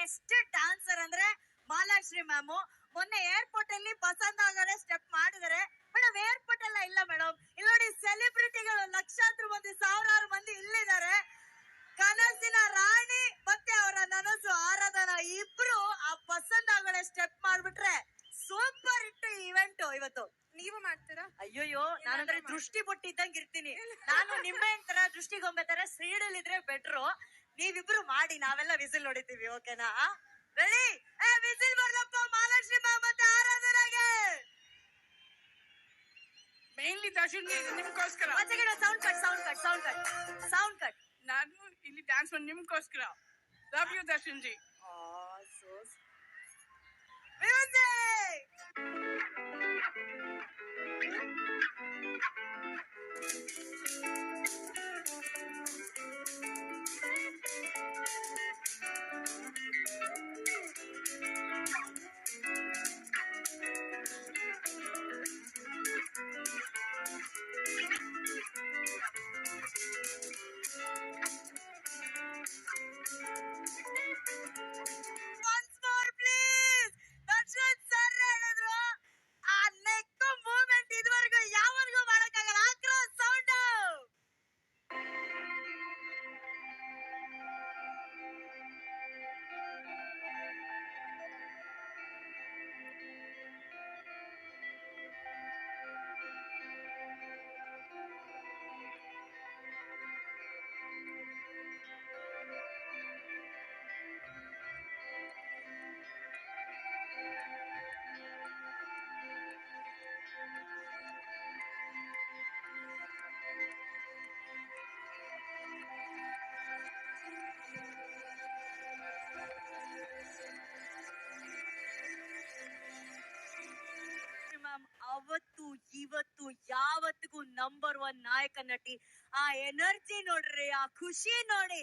Best dancer ಅಂದ್ರೆ Malashri ma'am. ಮೊನ್ನೆ airport ಅಲ್ಲಿ ಪಸಂದ್ ಆಗರೆ ಸ್ಟೆಪ್ ಮಾಡಿದರೆ ಮೇಡಮ್. ಏರ್ಪೋರ್ಟ್ ಎಲ್ಲ ಇಲ್ಲ ಮೇಡಮ್, ಇಲ್ಲಿ ನೋಡಿ ಸೆಲೆಬ್ರಿಟಿಗಳು ಲಕ್ಷಾಂತರ ಮಂದಿ, ಸಾವಿರಾರು ಮಂದಿ ಇಲ್ಲಿದ್ದಾರೆ. ಕನಸಿನ ರಾಣಿ ಮತ್ತೆ ಅವರ ನನಸು ಆರಾಧನಾ ಇಬ್ರು ಆ ಪಸಂದ್ ಆಗಡೆ ಸ್ಟೆಪ್ ಮಾಡ್ಬಿಟ್ರೆ ಸೂಪರ್ ಹಿಟ್ ಇವೆಂಟ್ ಇವತ್ತು. ನೀವು ಮಾಡ್ತೀರಾ? ಅಯ್ಯೋಯ್ಯೋ, ನಾನಂದ್ರೆ ದೃಷ್ಟಿ ಬೊಟ್ಟಿದ್ದಂಗ್ ಇರ್ತೀನಿ ನಾನು. ನಿಮ್ಮೆ ತರ ದೃಷ್ಟಿಗೊಂಬೆ ತರ ಸೀಡಲ್ ಇದ್ರೆ ಬೆಟ್ರು. ನೀವಿಬ್ರು ಮಾಡಿ, ನಾವೆಲ್ಲ ವಿಸಿಲ್ ನೋಡಿತೀವಿ. ಓಕೆನಾ? ರೆಡಿ? ವಿಸಿಲ್ ಬರ್ಲಪ್ಪ ಮಾಲಾಶ್ರೀ ಮ್ಯಾಮ್ ಮತ್ತೆ ಆರಾಧನಾಗೆ. ಮೇನ್ಲಿ ದರ್ಶನ್ ನಿಮ್ಗೋಸ್ಕರ. Sound cut, sound cut, sound cut, sound cut. ನಾನು ಇಲ್ಲಿ ಡ್ಯಾನ್ಸ್ ಮಾಡಿ ನಿಮ್ಗೋಸ್ಕರ. Love you Darshan ji. ಅವತ್ತು ಇವತ್ತು ಯಾವತ್ತಿಗೂ ನಂಬರ್ 1 ನಾಯಕ ನಟಿ. ಆ ಎನರ್ಜಿ ನೋಡ್ರಿ, ಆ ಖುಷಿ ನೋಡಿ,